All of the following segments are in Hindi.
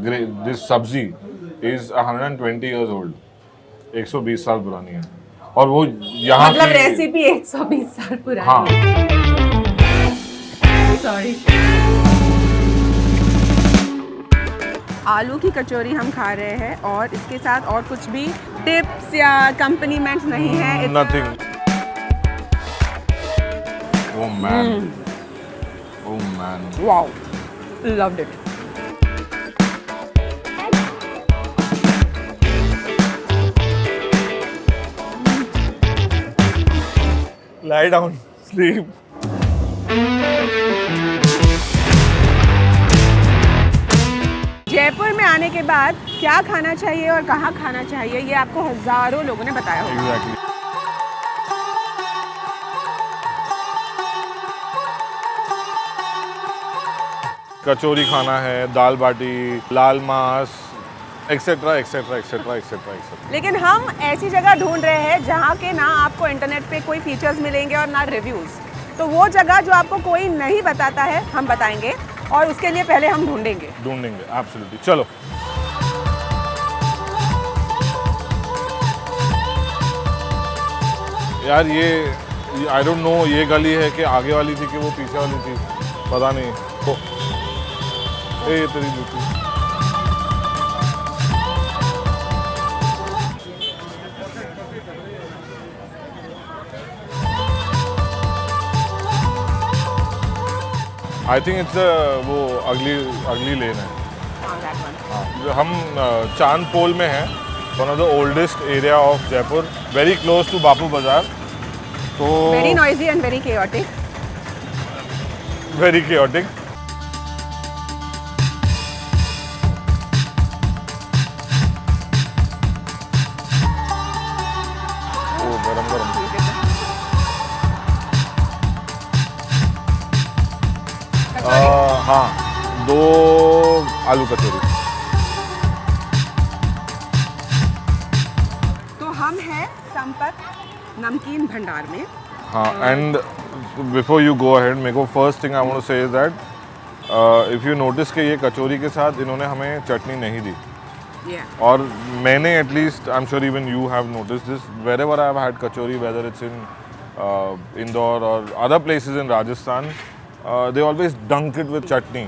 दिस सब्जी इज 120 years old, 120 साल पुरानी है। और वो यहाँ मतलब की रेसिपी 120 साल पुरानी हाँ सॉरी। आलू की कचौरी हम खा रहे हैं और इसके साथ और कुछ भी टिप्स या कंपनीमेंट्स नहीं है। Nothing. Oh man, oh man, wow, loved it. lie down, sleep। Jaipur में आने के बाद क्या खाना चाहिए और कहाँ खाना चाहिए, ये आपको हजारों लोगों ने बताया होगा। एग्जैक्टली। कचौरी खाना है, दाल बाटी, लाल मांस, etcetera etcetera etcetera etcetera etcetera. लेकिन हम ऐसी जगह ढूंढ रहे हैं जहाँ के ना आपको इंटरनेट पे कोई फीचर्स मिलेंगे और ना रिव्यूज़। तो वो जगह जो आपको कोई नहीं बताता है हम बताएंगे, और उसके लिए पहले हम ढूंढेंगे। एब्सोल्युटली। चलो यार, ये आई डोंट नो ये गली है कि आगे वाली थी कि वो पीछे वाली थी, पता नहीं। तो ये तेरी जूती। आई थिंक इट्स वो अगली लेन है। हाँ, हम चांद पोल में हैं, one of the oldest area of Jaipur, very close to Bapu Bazaar. तो very noisy and very chaotic. Very chaotic. गरम गरम। हाँ, 2 आलू कचौरी। तो हम हैं संपत नमकीन भंडार में। हाँ, and before you go ahead, मेरे को first thing I want to say is that if you notice कि ये कचौरी के साथ इन्होंने हमें चटनी नहीं दी। और मैंने at least, I am sure even you have notice this, wherever I have had kachori, whether it's in Indore और other places in Rajasthan, they always dunk it with chutney.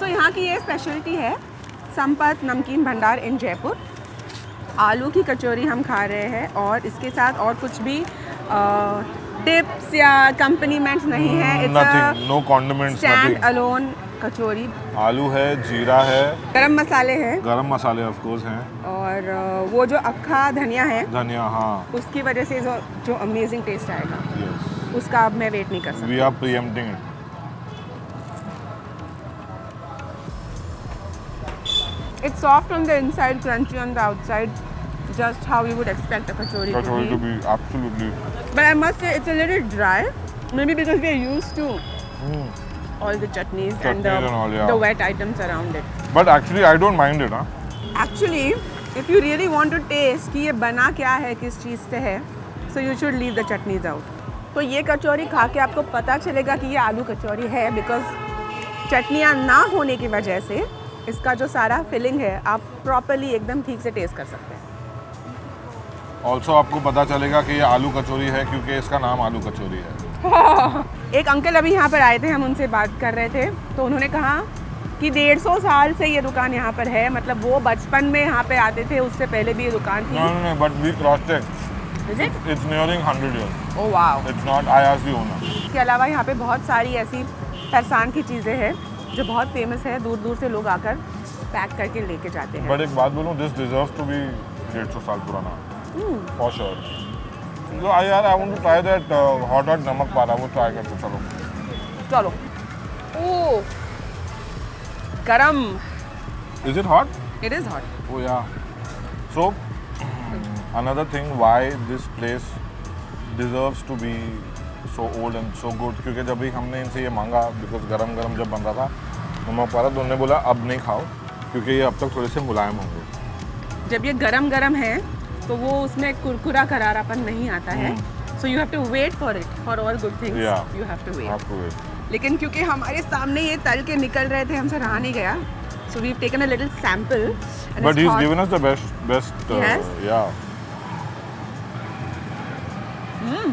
तो यहाँ की ये स्पेशलिटी है, संपत नमकीन भंडार इन जयपुर। आलू की कचौरी हम खा रहे हैं और इसके साथ और कुछ भी टिप्स या कंपनीमेंट्स नहीं है। Nothing, no condiments, stand nothing. Alone kachori. आलू है, जीरा है, गरम मसाले हैं, गरम मसाले ऑफ कोर्स हैं, और वो जो अक्खा धनिया है धनिया, हाँ, उसकी वजह से जो अमेजिंग टेस्ट आएगा, yes, उसका अब मैं वेट नहीं कर सकती। we are preempting it. It's soft on the inside, crunchy on the outside, just how you would expect a kachori Kachori to to be. be absolutely. But I must say it's a little dry, maybe because we are used to all the chutneys and Chutneys and all, yeah. the wet items around it. But actually I don't mind it, huh? Actually, if you really want to taste कि ये बना क्या है, किस चीज़ से है, so you should leave the chutneys out. तो ये कचौरी खा के आपको पता चलेगा कि ये आलू कचौरी है, बिकॉज चटनियाँ ना होने की वजह से इसका जो सारा फिलिंग है आप प्रॉपरली एकदम ठीक से टेस्ट कर सकते हैं। ऑल्सो आपको पता चलेगा कि ये आलू कचौरी है क्योंकि इसका नाम आलू कचौरी है। एक अंकल अभी यहाँ पर आए थे, हम उनसे बात कर रहे थे, तो उन्होंने कहा कि 150 साल से ये दुकान यहाँ पर है, मतलब वो बचपन में यहाँ पे आते थे, उससे पहले भी ये दुकान थी। No, but we crossed it. Is it? It's nearing 100 years. Oh wow. It's not. I asked the owner. इसके अलावा यहाँ पे बहुत सारी ऐसी फरसान की चीज़ें हैं जो बहुत फेमस है, दूर दूर से लोग आकर पैक करके लेके जाते हैं। But एक बात बोलूँ, this deserves to be 150 साल पुराना, for sure. So I want to try that hot नमक पारा, वो try करते चलो। चलो। ओह, गरम। Is it hot? It is hot. Oh yeah. So another thing why this place deserves to be so old and so good, क्योंकि जब भी हमने इनसे ये मांगा, बिकॉज गरम गरम जब बन रहा था नमक पारा, तो उन्होंने बोला अब नहीं खाओ क्योंकि ये अब तक थोड़े से मुलायम होंगे। जब ये गरम गरम है तो वो उसमें कुरकुरा करारापन नहीं आता है, so you have to wait for it, for all good things you have to wait. लेकिन क्योंकि हमारे सामने ये तल के निकल रहे थे, हमसे रहा नहीं गया, So we've taken a little sample. And But it's he's thought- given us the best. Yes? Yeah.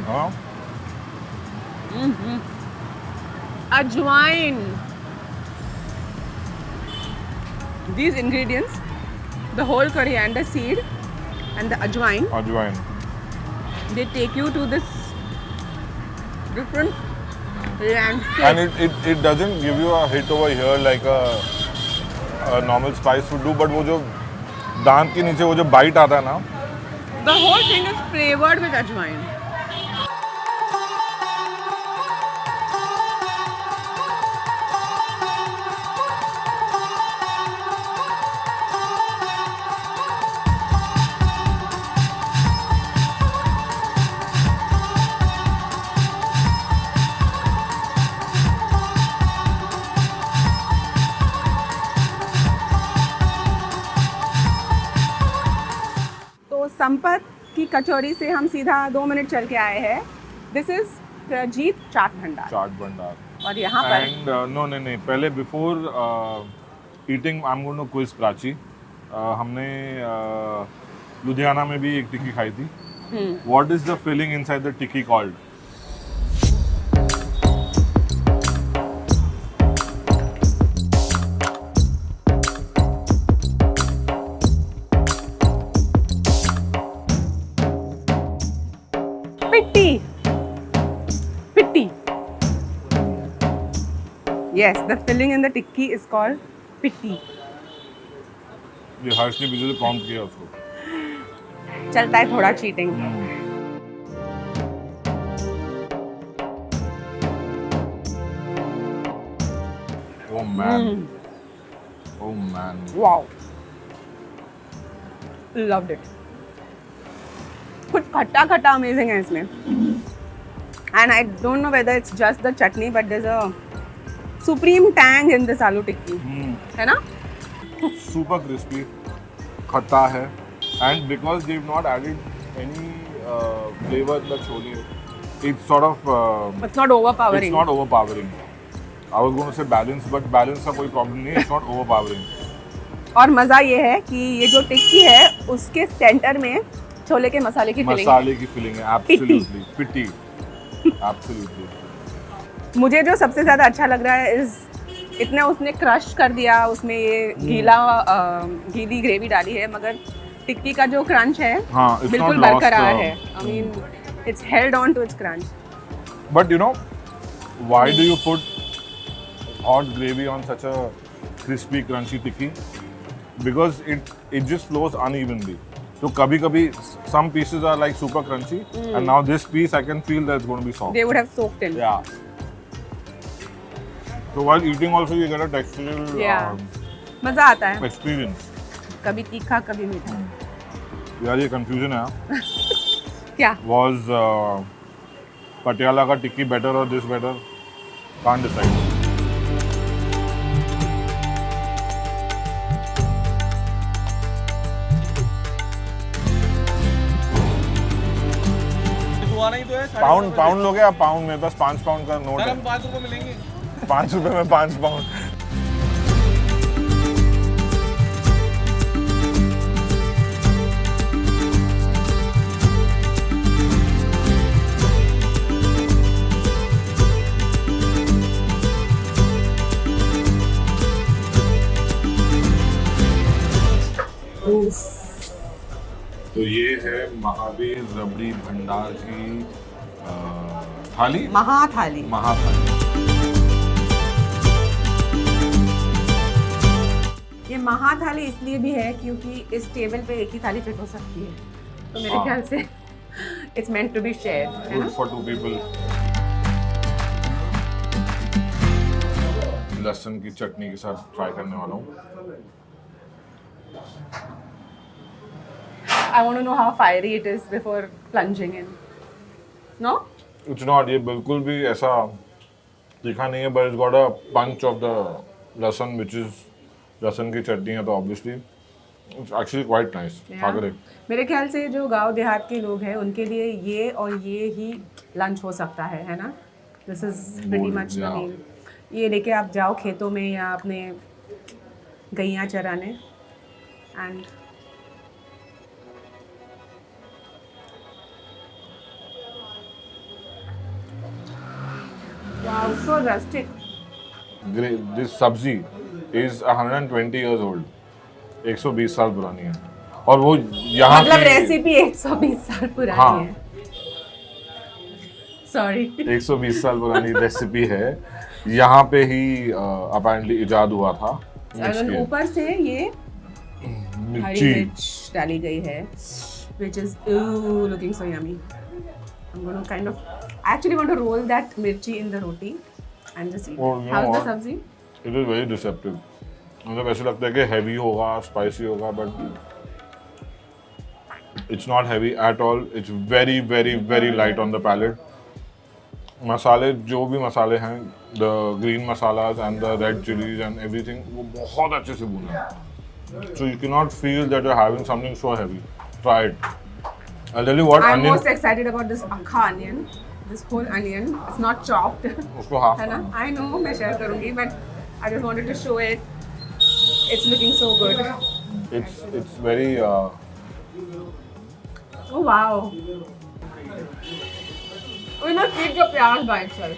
Huh? Ajwain. These ingredients, the whole coriander seed and the ajwain, Ajwain. they take you to this different landscape. And it doesn't give you a hit over here like a normal spice would do, but वो जो दांत के नीचे वो जो bite आता है ना, The whole thing is flavored with ajwain. तो संपत की कचौरी से हम सीधा 2 मिनट चल के आए हैं. दिस इज प्रजीत चाट भंडार. चाट भंडार. और यहाँ पर And no, नहीं पहले before eating I'm going to quiz Prachi. हमने लुधियाना में भी एक टिक्की खाई थी. What is the filling inside the tikki called? पिट्टी. पिट्टी. Yes, the filling in the tikki is called pitti. ये हर्ष ने बिल्कुल प्रॉम्प्ट किया उसको. चलता है थोड़ा cheating. Oh man. Oh man. Wow. Loved it. कुछ खट्टा खट्टा अमेजिंग है इसमें. And I don't know whether it's just the chutney, but there's a supreme tang in this aloo tikki. है ना? Super crispy. खट्टा है. And because they've not added any flavor in the chole, it's sort of It's not overpowering. it's not overpowering. I was going to say balance, but balance का कोई problem नहीं है. It's not overpowering. और मज़ा ये है कि ये जो टिक्की है उसके सेंटर में छोले के मसाले की फिलिंग है. मसाले की फिलिंग है. Absolutely. पिट्टी. Absolutely. मुझे जो सबसे ज़्यादा अच्छा लग रहा है इस इतना उसने क्रश कर दिया, उसमें ये गीली ग्रेवी डाली है, मगर टिक्की का जो क्रंच है हाँ, it's बिल्कुल not lost, बरकरार है. I mean, it's held on to its crunch. But you know, why do you put hot gravy on such a crispy, crunchy tikki? Because it just flows unevenly. So kabhi some pieces are like super crunchy, and now this piece I can feel that it's going to be soft. They would have soaked in. Yeah. So while eating also you get a textural Yeah. मज़ा आता है. experience. कभी तीखा कभी मीठा. यार ये confusion है. क्या? Was Patiala का tikki better or this better? Can't decide. Pound लोगे आप? पाउंड मेरे पास 5 पाउंड का नोट है. 5 रुपए मिलेंगे. 5 रुपए में 5 पाउंड. तो ये है महावीर रबड़ी भंडार की थाली. महाथाली. महाथाली. ये महाथाली इसलिए भी है क्योंकि इस टेबल पे एक ही थाली फिट हो सकती है, तो मेरे हाँ. ख्याल से it's meant to be shared, है ना? Good for 2 people. लहसुन की चटनी के साथ ट्राई करने वाला हूँ. I want to know how fiery it is before plunging in. No? It's not. ये बिल्कुल भी ऐसा तीखा नहीं है, but it's got a punch of the लहसुन, which is लहसुन की चटनी है, तो obviously it's actually quite nice. खा कर एक. मेरे ख्याल से जो गांव देहात के लोग हैं उनके लिए ये और ये ही लंच हो सकता है ना? This is pretty Good, much the yeah. meal. ये लेके आप जाओ खेतों में या अपने गैया चराने and wow, so rustic. This sabzi is 120 years old. 120 साल पुरानी है और वो यहाँ मतलब की रेसिपी 120 साल पुरानी हाँ। है। सॉरी 120 साल पुरानी रेसिपी है, यहाँ पे ही अपेरेंटली इजाद हुआ था। और ऊपर से ये हरी मिर्ची मिर्च डाली गई है which is looking so yummy. I'm going to kind of actually want to roll that mirchi in the roti and just eat Oh, it. you know How's the what? sabzi? It is very deceptive. मतलब ऐसे लगता है कि हैवी होगा, स्पाइसी होगा, but it's not heavy at all. It's very very very light on the palate. मसाले, जो भी मसाले हैं, the green masalas and the red chillies and everything, वो बहुत अच्छे से भुने हैं। So you can not feel that you are having something so heavy. Try it. I'll tell you what, I'm onion, most excited about this akha onion. This whole onion. It's not chopped. उसको हाफ है ना? I know मैं share करूँगी, but I just wanted to show it. It's looking so good. it's very Oh wow. We'll not eat the प्याज by itself.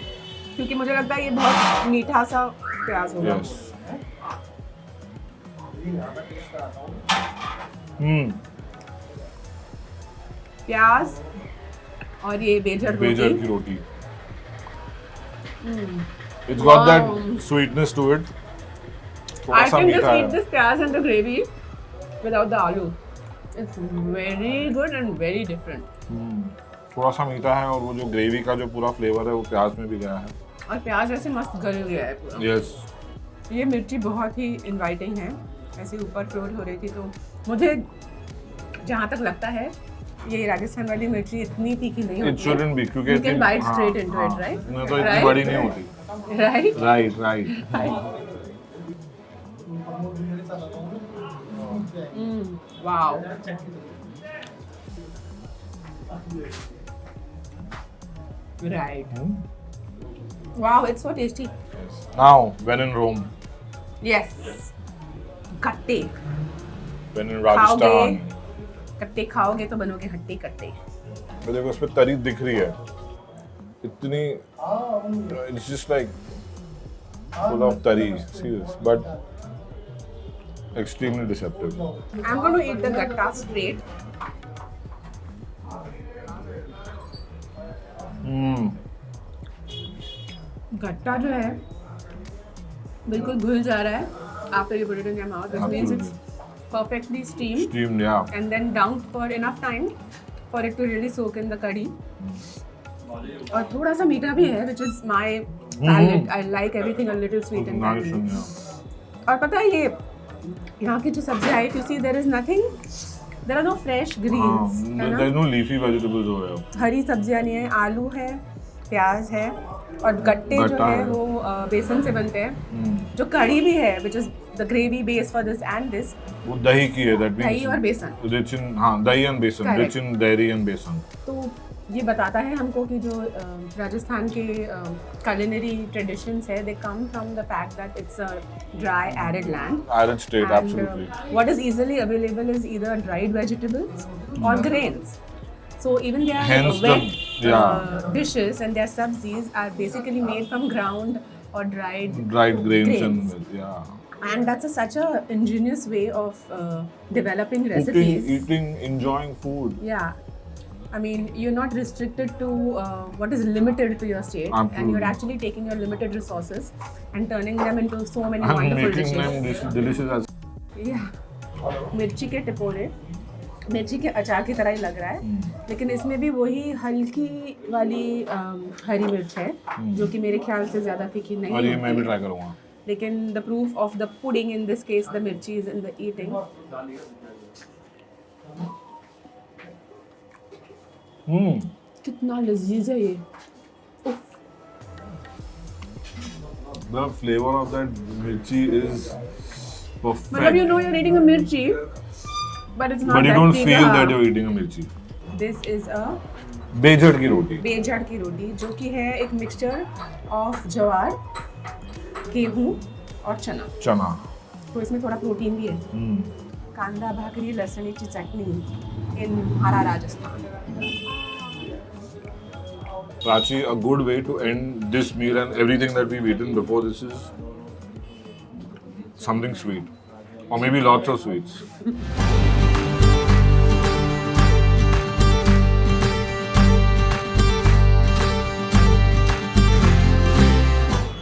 क्योंकि मुझे लगता है ये बहुत मीठा सा प्याज होगा. yes. प्याज और ये बेजर बेजर रोटी. की रोटी। It's got Wow. that sweetness to it. थोड़ा I सा can just मीठा eat है। this pyaz and the gravy without the aloo. It's very good and very different. थोड़ा सा मीठा है और वो जो ग्रेवी का जो पूरा फ्लेवर है वो प्याज में भी गया है। और प्याज ऐसे मस्त गल गया है पूरा. यस। ये मिर्ची बहुत ही इनवाइटिंग है. ऐसे ऊपर फ्लोट हो रही थी तो मुझे जहाँ तक लगता है ये राजस्थान वाली मिर्ची इतनी तीखी नहीं इट होती है. शुडंट बी क्योंकि You can bite straight into it, right? नहीं तो इतनी Right? बड़ी नहीं होती। Right? Right right. Wow. Right. Wow, it's so tasty. Now when in Rome, Yes. कट्टे when in Rajasthan, कट्टे खाओगे तो बनोगे हट्टे कट्टे. तो देखो उसमें तरी दिख रही है इतनी, it's just like full of tari, serious, but extremely deceptive. I'm going to eat the gatta straight. गट्टा जो है बिल्कुल घुल जा रहा है after you put it in your mouth. This means it's perfectly steamed Steamed, yeah. and then dunked for enough time for it to really soak in the curry. और थोड़ा सा मीठा भी है, which is my palate. I like everything a little sweet and Nice tangy. one, yeah. और पता है ये यहाँ की जो सब्जी आई, you see there is nothing, there are no fresh greens, है ना? There's no leafy vegetables over here. हरी सब्जियाँ नहीं है, आलू है, प्याज है और गट्टे जो गट्टा है है। वो बेसन से बनते हैं. जो कढ़ी भी है, which is the gravy base for this and this. वो दही की है, that means दही और बेसन. rich in, हाँ, दही and बेसन, Correct. rich in dairy and बेसन. तो ये बताता है हमको कि जो राजस्थान के culinary traditions है, they come from the fact that it's a dry arid land. Arid state, And absolutely. what is easily available is either dried vegetables or grains. So even their Hence wet yeah. dishes and their sabzis are basically made from ground or dried. Dried grains grains. and yeah. And that's such a ingenious way of developing Cooking, recipes. eating, enjoying food. Yeah. I mean, you're not restricted to what is limited to your state, and Absolutely. you're actually taking your limited resources and turning them into so many I'm wonderful making dishes. them delicious as. Yeah. मिर्ची के टिपोरे मिर्ची के अचार की तरह ही लग रहा है, लेकिन इसमें भी वही हल्की वाली हरी मिर्च है जो कि मेरे ख्याल से ज़्यादा तीखी नहीं और ये मैं भी होती. ट्राई करूँगा. लेकिन the proof of the pudding in this case the मिर्ची इज इन द ईटिंग. कितना लजीज है ये. The flavor of that mirchi is perfect. मतलब you know you're eating a mirchi, but it's not But you that don't तीखा. feel that you're eating a mirchi. This is a बेजड़ की रोटी. बेजड़ की रोटी जो कि है एक मिक्सचर ऑफ ज्वार, गेहूँ और चना. चना. तो इसमें थोड़ा प्रोटीन भी है। कांदा भाकरी लसणीची चटनी इन हरा Rajasthan. Prachi, a good way to end this meal and everything that we've eaten before this is something sweet. Or maybe lots of sweets.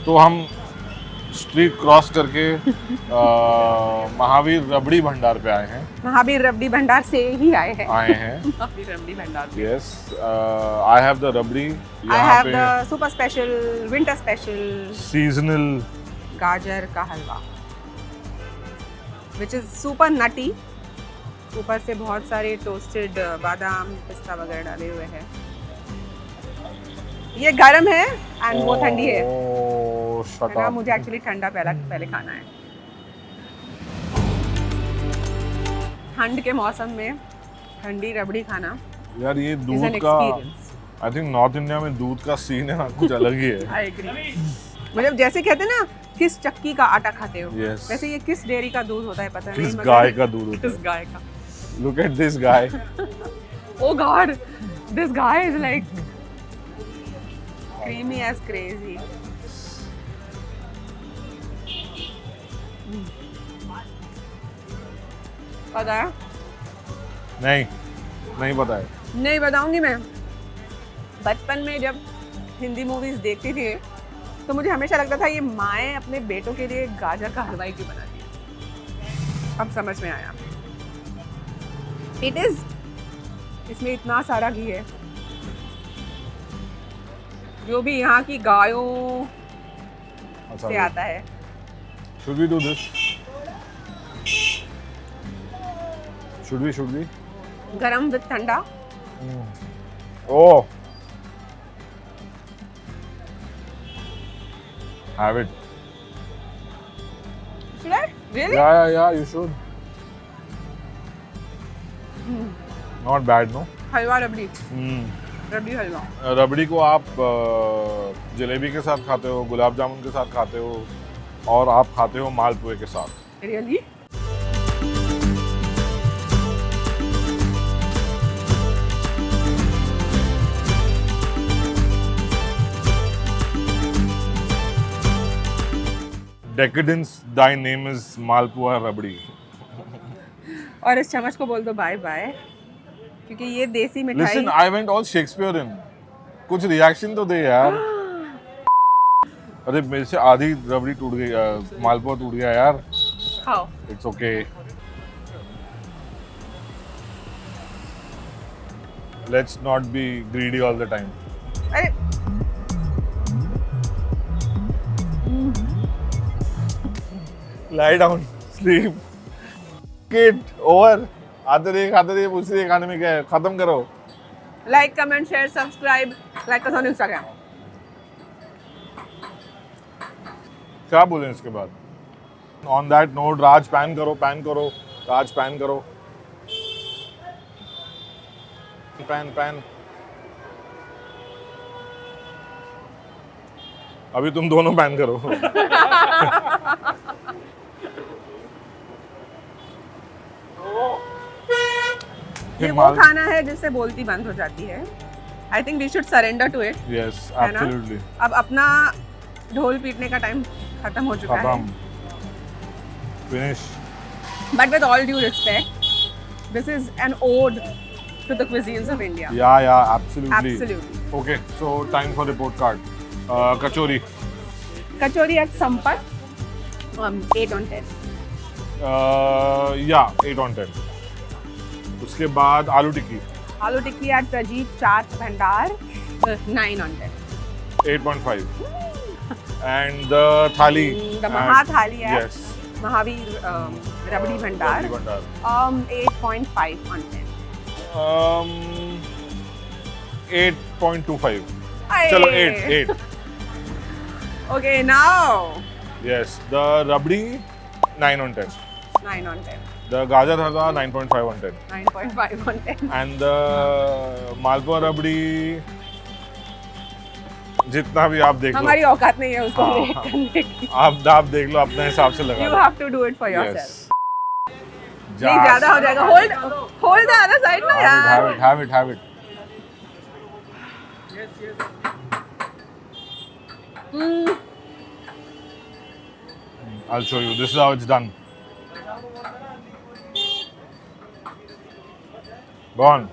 तो हम स्ट्रीट क्रॉस करके महावीर रबड़ी भंडार पे आए हैं। महावीर रबड़ी भंडार से ही आए हैं। महावीर रबड़ी भंडार। Yes, I have the rabri. I have the super special, winter special, seasonal गाजर का हलवा, which is super nutty। ऊपर से बहुत सारे टोस्टेड बादाम पिस्ता वगैरह डाले हुए हैं। ये गर्म है एंड वो ठंडी है। मुझे एक्चुअली ठंडा पहले खाना है। ठंड के मौसम में ठंडी रबड़ी खाना यार, ये दूध का आई थिंक नॉर्थ इंडिया में दूध का सीन है ना, कुछ अलग ही है। I agree. मतलब जैसे कहते हैं ना, किस चक्की का आटा खाते हो, वैसे ये किस डेयरी का दूध होता है पता नहीं, किस गाय का दूध होता है। किस गाय का। Look at this guy. Oh God, this guy is like creamy as crazy. पता है? नहीं पता है। नहीं बताऊंगी मैं। बचपन में जब हिंदी मूवीज देखती थी तो मुझे हमेशा लगता था ये माएँ अपने बेटों के लिए गाजर का हलवा क्यों बनाती है। अब समझ में आया। It is। इसमें इतना सारा घी है, जो भी यहाँ की गायों से आता है। Should we do this? Should we? गरम विद ठंडा। Oh, have it. Should I? Really? Yeah, you should. Not bad, no? हलवा रबड़ी। रबड़ी हलवा। रबड़ी को आप जलेबी के साथ खाते हो, गुलाब जामुन के साथ खाते हो, और आप खाते हो मालपुए के साथ। Really? Decadence, thy name is मालपुआ रबड़ी। और इस चम्मच को बोल दो बाय बाय, क्योंकि ये देसी मिठाई। Listen, I went all Shakespearean. कुछ रिएक्शन तो दे यार। अरे मेरे से आधी रबड़ी टूट गई, मालपुआ टूट गया यार। खाओ। It's okay. Let's not be greedy all the time. अरे Lie down, sleep. Kid, over. आते रहिए पूछते रहिए खाने में क्या है, खत्म करो। Like comment share subscribe, like us on Instagram. क्या बोलें इसके बाद? On that note, Raj pan करो, राज पैन करो, पैन। अभी तुम दोनों पैन करो। ये वो खाना है जिससे बोलती बंद हो जाती है। I think we should surrender to it. Yes, absolutely. अब अपना ढोल पीटने का टाइम खत्म हो चुका है। Finish. But with all due respect, this is an ode to the cuisines of India. Yeah, absolutely. Absolutely. Okay, so time for report card. Kachori at Sampark 8 on 10। या 8 on 10। उसके बाद आलू टिक्की एट प्रजीत चाट भंडार 9 on 10। 8.5। एंड द थाली, द महाथाली है, यस, महावीर रबड़ी भंडार 8.5 on 10। 8.25। चलो 8। Okay, now Yes, the rabdi 9 on 10. 9 on 10. The gajar halwa 9.5 on 10. 9.5 on 10. And the malpua rabdi जितना भी आप देख लो, हमारी औकात नहीं है उसको रेट करने की। आप देख लो अपने हिसाब से लगा You low. have to do it for yourself. Yes. नहीं ज्यादा हो जाएगा। Hold the other side ना यार। Have it. I'll show you. This is how it's done. Go on.